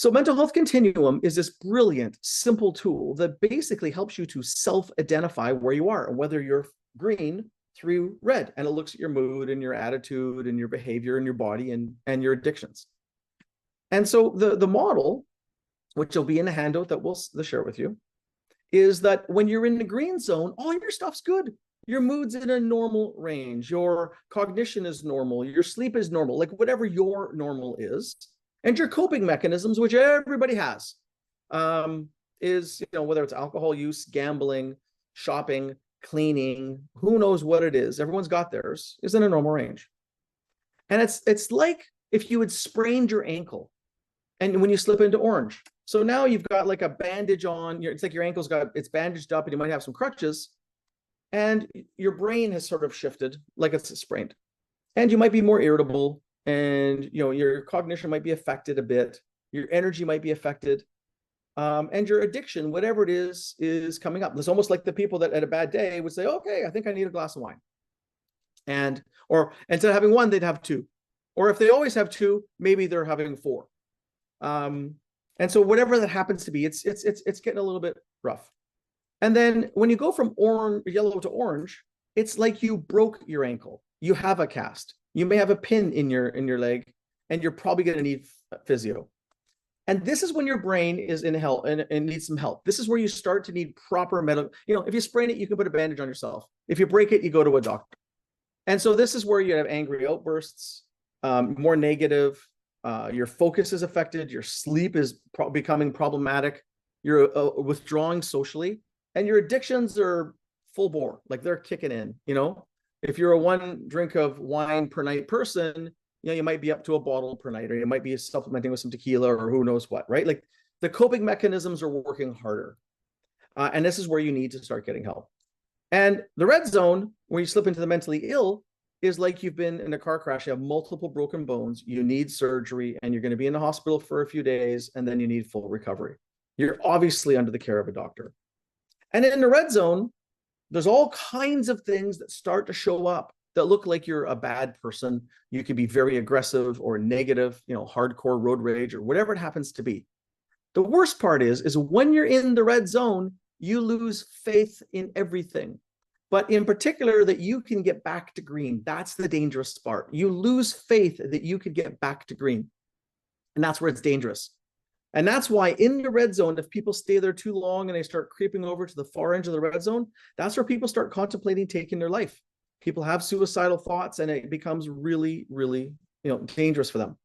So mental health continuum is this brilliant, simple tool that basically helps you to self-identify where you are and whether you're green through red. And it looks at your mood and your attitude and your behavior and your body and your addictions. And so the model, which will be in a handout that we'll share with you, is that when you're in the green zone, all your stuff's good. Your mood's in a normal range. Your cognition is normal. Your sleep is normal, like whatever your normal is. And your coping mechanisms, which everybody has, is, whether it's alcohol use, gambling, shopping, cleaning, who knows what it is, everyone's got theirs, is in a normal range. And it's like if you had sprained your ankle and when you slip into orange. So now you've got like a bandage on, it's like your ankle's it's bandaged up and you might have some crutches and your brain has sort of shifted like it's sprained. And you might be more irritable and your cognition might be affected a bit, your energy might be affected, and your addiction, whatever it is coming up. It's almost like the people that at a bad day would say, okay, I think I need a glass of wine. Or instead of having one, they'd have two. Or if they always have two, maybe they're having four. And so whatever that happens to be, it's getting a little bit rough. And then when you go from yellow to orange, it's like you broke your ankle. You have a cast. You may have a pin in your leg, and you're probably going to need physio. And this is when your brain is in help and needs some help. This is where you start to need proper medical. If you sprain it, you can put a bandage on yourself. If you break it, you go to a doctor. And so this is where you have angry outbursts, more negative. Your focus is affected. Your sleep is becoming problematic. You're withdrawing socially, and your addictions are full bore, like they're kicking in. If you're a 1 drink of wine per night person, you might be up to a bottle per night, or you might be supplementing with some tequila or who knows what, right? Like the coping mechanisms are working harder. And this is where you need to start getting help. And the red zone, where you slip into the mentally ill, is like you've been in a car crash, you have multiple broken bones, you need surgery, and you're going to be in the hospital for a few days, and then you need full recovery. You're obviously under the care of a doctor. And in the red zone, there's all kinds of things that start to show up that look like you're a bad person. You could be very aggressive or negative, hardcore road rage or whatever it happens to be. The worst part is when you're in the red zone, you lose faith in everything. But in particular, that you can get back to green. That's the dangerous part. You lose faith that you could get back to green. And that's where it's dangerous. And that's why in the red zone, if people stay there too long and they start creeping over to the far edge of the red zone, that's where people start contemplating taking their life. People have suicidal thoughts, and it becomes really, really, dangerous for them.